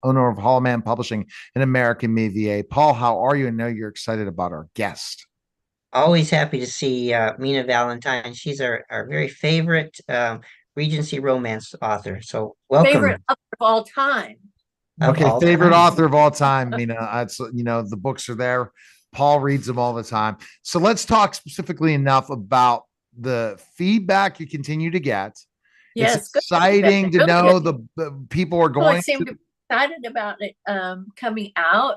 owner of Hollow Man Publishing and American Me VA. Paul, how are you? I know you're excited about our guest. Always happy to see Mina Valentine. She's our very favorite Regency romance author. So Favorite welcome author of all time. of Okay, all favorite time. author of all time. It's the books are there. Paul reads them all the time. So let's talk specifically enough about the feedback you continue to get. It's Yes, good feedback. exciting to Really good. know the people are People going seem to. to be excited about it coming out.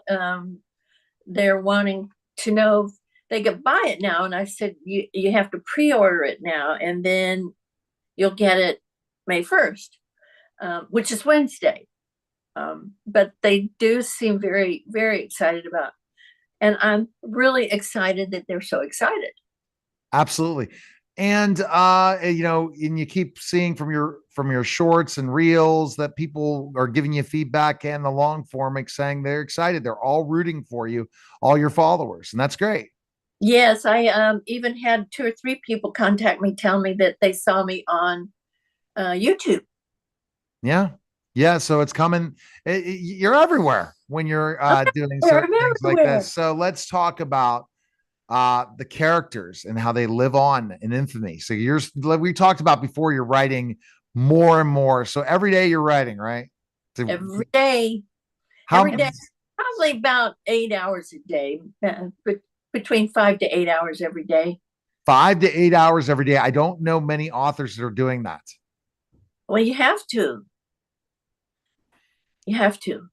They're wanting to know if they could buy it now. And I said, you have to pre-order it now, and then you'll get it May 1st, which is Wednesday. But they do seem very, very excited about. And I'm really excited that they're so excited. Absolutely. And and you keep seeing from your shorts and reels that people are giving you feedback and the long form saying they're excited. They're all rooting for you, all your followers, and that's great. Yes, I even had two or three people contact me, tell me that they saw me on YouTube. Yeah. Yeah. So it's coming. You're everywhere when you're doing I'm certain things like everywhere. this. So let's talk about the characters and how they live on in infamy. So like we talked about before, you're writing more and more. So every day you're writing, right? So Every day, how every day, probably about 8 hours a day, between 5 to 8 hours every day. 5 to 8 hours every day? I don't know many authors that are doing that. Well, you have to. You have to.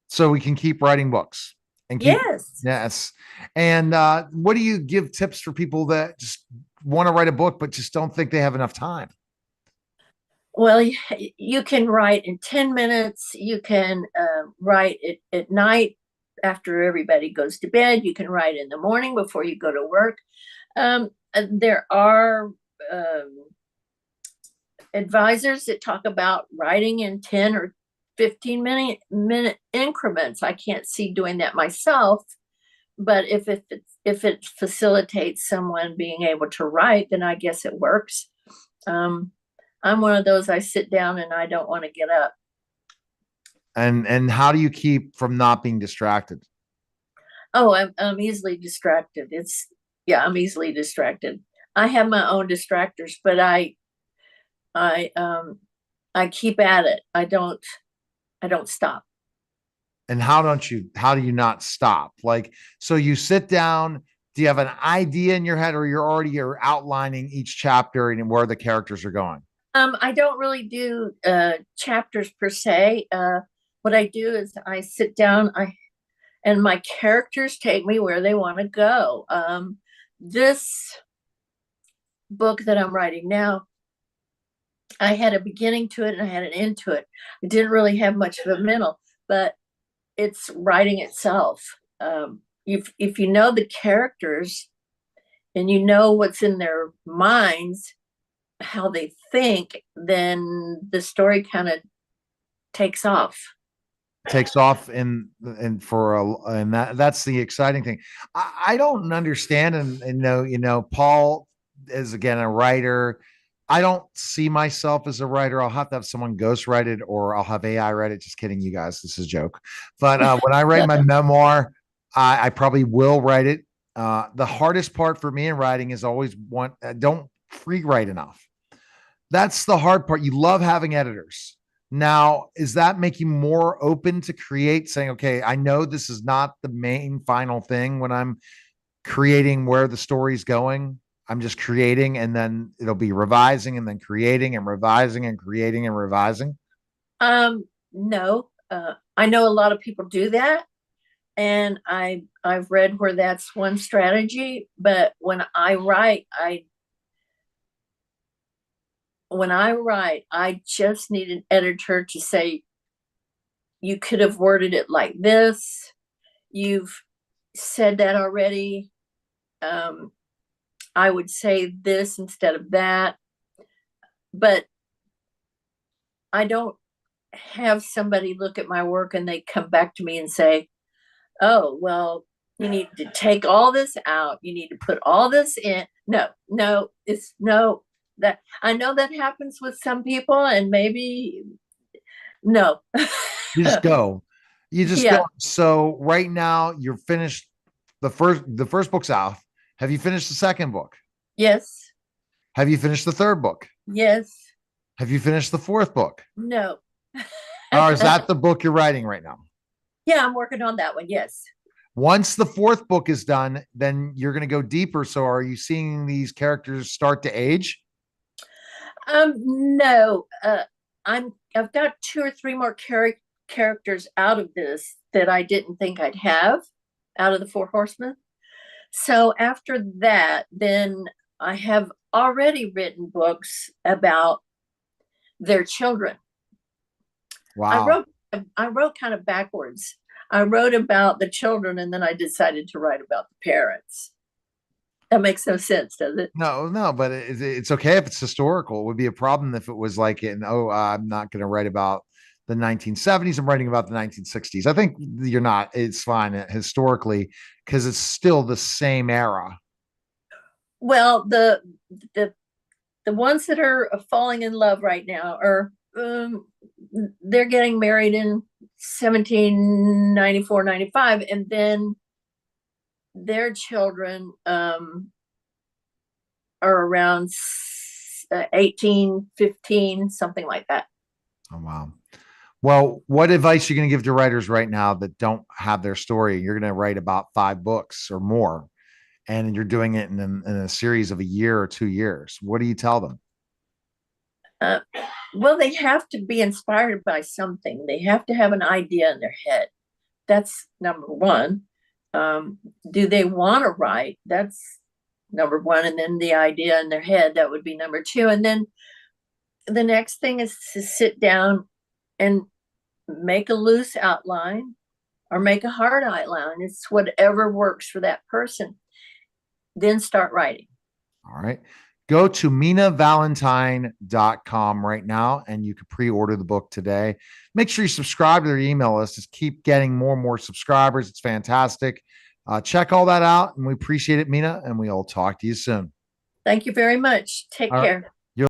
So we can keep writing books and keep. Yes. Yes. And what do you give tips for people that just want to write a book but just don't think they have enough time? Well, you can write in 10 minutes. You can write it at night after everybody goes to bed. You can write in the morning before you go to work. There are um, advisors that talk about writing in 10 or 15 minute increments. I can't see doing that myself, but if it facilitates someone being able to write, then I guess it works. Um, I'm one of those, I sit down and I don't want to get up. And how do you keep from not being distracted? Oh, I'm easily distracted. Yeah, I'm easily distracted. I have my own distractors, but I I keep at it. I don't stop. And how do you not stop? Like, so you sit down, do you have an idea in your head, or you're outlining each chapter and where the characters are going? I don't really do chapters per se. What I do is I sit down, I and my characters take me where they want to go. This book that I'm writing now, I had a beginning to it and I had an end to it. I didn't really have much of a middle, but it's writing itself. If you know the characters and you know what's in their minds, how they think, then the story kind of takes off. Takes off and that's the exciting thing. I don't understand, and Paul is again a writer. I don't see myself as a writer. I'll have to have someone ghost write it, or I'll have AI write it. Just kidding, you guys. This is a joke. But when I write my memoir, I probably will write it. The hardest part for me in writing is always don't free write enough. That's the hard part. You love having editors. Now, is that make you more open to create, saying, okay, I know this is not the main final thing when I'm creating where the story's going? I'm just creating and then it'll be revising and then creating and revising and creating and revising. No, I know a lot of people do that, and I've read where that's one strategy. But when I write, I just need an editor to say, you could have worded it like this. You've said that already. Um, I would say this instead of that. But I don't have somebody look at my work and they come back to me and say, oh, well, you need to take all this out. You need to put all this in. No, no, it's no, that I know that happens with some people, and maybe no. You just go. You just Yeah. don't. So right now you're finished. The first book's out. Have you finished the second book? Yes. Have you finished the third book? Yes. Have you finished the fourth book? No. Or is that the book you're writing right now? Yeah, I'm working on that one. Yes. Once the fourth book is done, then you're going to go deeper. So are you seeing these characters start to age? No. I've got two or three more characters out of this that I didn't think I'd have out of the Four Horsemen. So after that, then I have already written books about their children. I Wow. wrote I wrote kind of backwards. I wrote about the children and then I decided to write about the parents. That makes no sense, does it? No, no, but it's okay if it's historical. It would be a problem if it was like, I'm not going to write about the 1970s. I'm writing about the 1960s. I think you're not. It's fine historically because it's still the same era. Well, the the ones that are falling in love right now are they're getting married in 1794, 95, and then their children are around 18, 15, something like that. Oh, wow. Well, what advice are you going to give to writers right now that don't have their story? You're going to write about 5 books or more, and you're doing it in a series of a year or 2 years. What do you tell them? Uh, well, they have to be inspired by something. They have to have an idea in their head. That's number one. Do they want to write? That's number one. And then the idea in their head, that would be number two. And then the next thing is to sit down and make a loose outline or make a hard outline. It's whatever works for that person. Then start writing. All right. Go to minavalentine.com right now and you can pre-order the book today. Make sure you subscribe to their email list. Just keep getting more and more subscribers. It's fantastic. Check all that out and we appreciate it, Mina, and we'll talk to you soon. Thank you very much. Take All right. care.